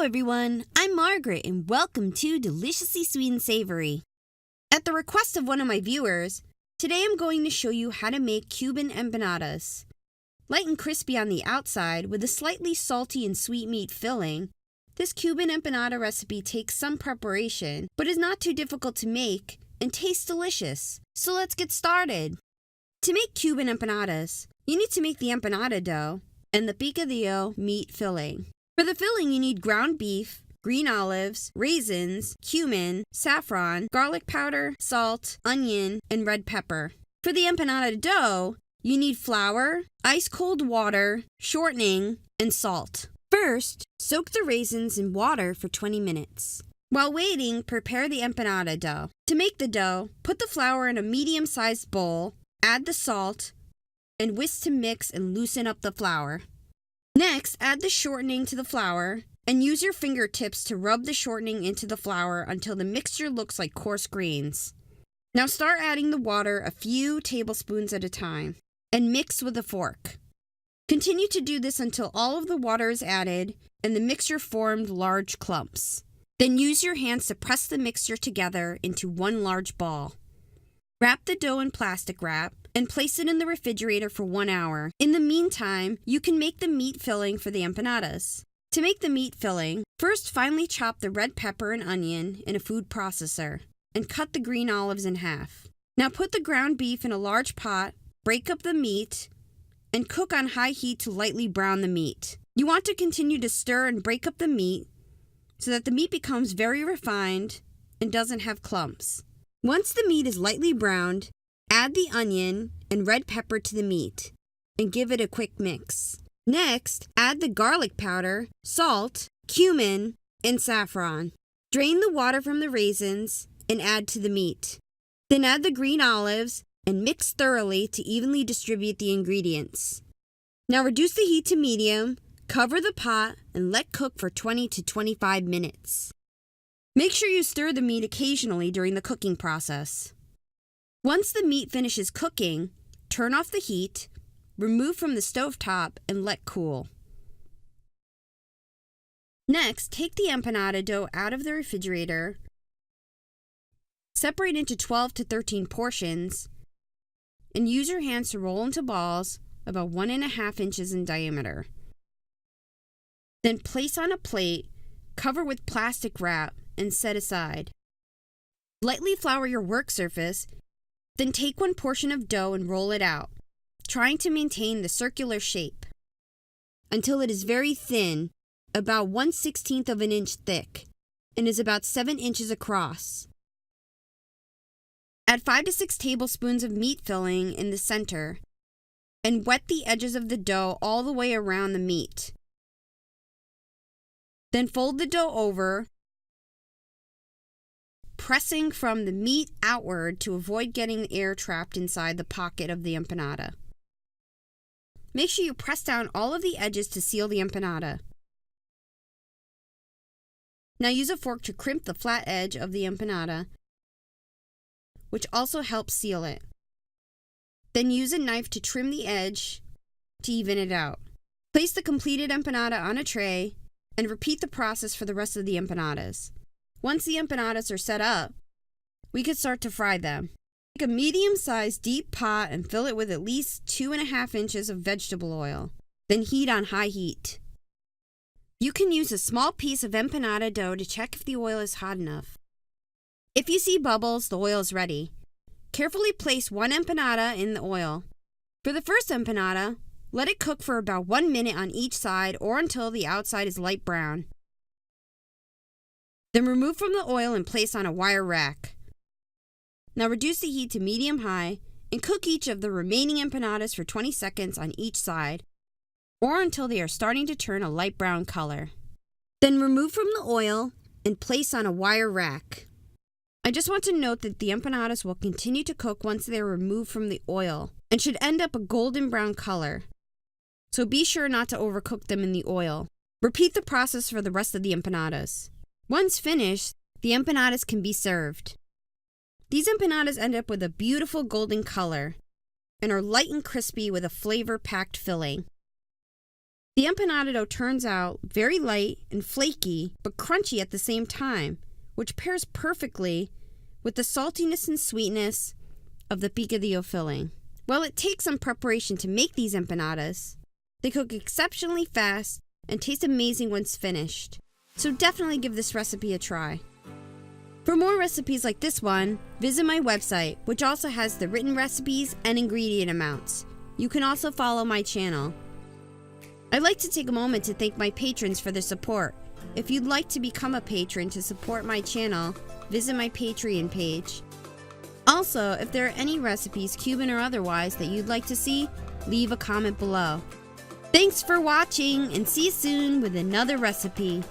Hello everyone, I'm Margaret and welcome to Deliciously Sweet and Savory. At the request of one of my viewers, today I'm going to show you how to make Cuban empanadas. Light and crispy on the outside with a slightly salty and sweet meat filling, this Cuban empanada recipe takes some preparation, but is not too difficult to make and tastes delicious. So let's get started. To make Cuban empanadas, you need to make the empanada dough and the picadillo meat filling. For the filling, you need ground beef, green olives, raisins, cumin, saffron, garlic powder, salt, onion, and red pepper. For the empanada dough, you need flour, ice-cold water, shortening, and salt. First, soak the raisins in water for 20 minutes. While waiting, prepare the empanada dough. To make the dough, put the flour in a medium-sized bowl, add the salt, and whisk to mix and loosen up the flour. Next, add the shortening to the flour and use your fingertips to rub the shortening into the flour until the mixture looks like coarse grains. Now start adding the water a few tablespoons at a time and mix with a fork. Continue to do this until all of the water is added and the mixture formed large clumps. Then use your hands to press the mixture together into one large ball. Wrap the dough in plastic wrap and place it in the refrigerator for 1 hour. In the meantime, you can make the meat filling for the empanadas. To make the meat filling, first finely chop the red pepper and onion in a food processor and cut the green olives in half. Now put the ground beef in a large pot, break up the meat, and cook on high heat to lightly brown the meat. You want to continue to stir and break up the meat so that the meat becomes very refined and doesn't have clumps. Once the meat is lightly browned, add the onion and red pepper to the meat and give it a quick mix. Next, add the garlic powder, salt, cumin, and saffron. Drain the water from the raisins and add to the meat. Then add the green olives and mix thoroughly to evenly distribute the ingredients. Now reduce the heat to medium, cover the pot, and let cook for 20 to 25 minutes. Make sure you stir the meat occasionally during the cooking process. Once the meat finishes cooking, turn off the heat, remove from the stovetop, and let cool. Next, take the empanada dough out of the refrigerator, separate into 12 to 13 portions, and use your hands to roll into balls about 1.5 inches in diameter. Then place on a plate, cover with plastic wrap, and set aside. Lightly flour your work surface, then take one portion of dough and roll it out, trying to maintain the circular shape until it is very thin, about 1/16 of an inch thick, and is about 7 inches across. Add 5 to 6 tablespoons of meat filling in the center and wet the edges of the dough all the way around the meat. Then fold the dough over, pressing from the meat outward to avoid getting the air trapped inside the pocket of the empanada. Make sure you press down all of the edges to seal the empanada. Now use a fork to crimp the flat edge of the empanada, which also helps seal it. Then use a knife to trim the edge to even it out. Place the completed empanada on a tray and repeat the process for the rest of the empanadas. Once the empanadas are set up, we can start to fry them. Take a medium-sized deep pot and fill it with at least 2.5 inches of vegetable oil. Then heat on high heat. You can use a small piece of empanada dough to check if the oil is hot enough. If you see bubbles, the oil is ready. Carefully place one empanada in the oil. For the first empanada, let it cook for about 1 minute on each side or until the outside is light brown. Then remove from the oil and place on a wire rack. Now reduce the heat to medium-high and cook each of the remaining empanadas for 20 seconds on each side or until they are starting to turn a light brown color. Then remove from the oil and place on a wire rack. I just want to note that the empanadas will continue to cook once they are removed from the oil and should end up a golden brown color. So be sure not to overcook them in the oil. Repeat the process for the rest of the empanadas. Once finished, the empanadas can be served. These empanadas end up with a beautiful golden color and are light and crispy with a flavor-packed filling. The empanada dough turns out very light and flaky, but crunchy at the same time, which pairs perfectly with the saltiness and sweetness of the picadillo filling. While it takes some preparation to make these empanadas, they cook exceptionally fast and taste amazing once finished. So definitely give this recipe a try. For more recipes like this one, visit my website, which also has the written recipes and ingredient amounts. You can also follow my channel. I'd like to take a moment to thank my patrons for their support. If you'd like to become a patron to support my channel, visit my Patreon page. Also, if there are any recipes, Cuban or otherwise, that you'd like to see, leave a comment below. Thanks for watching, and see you soon with another recipe.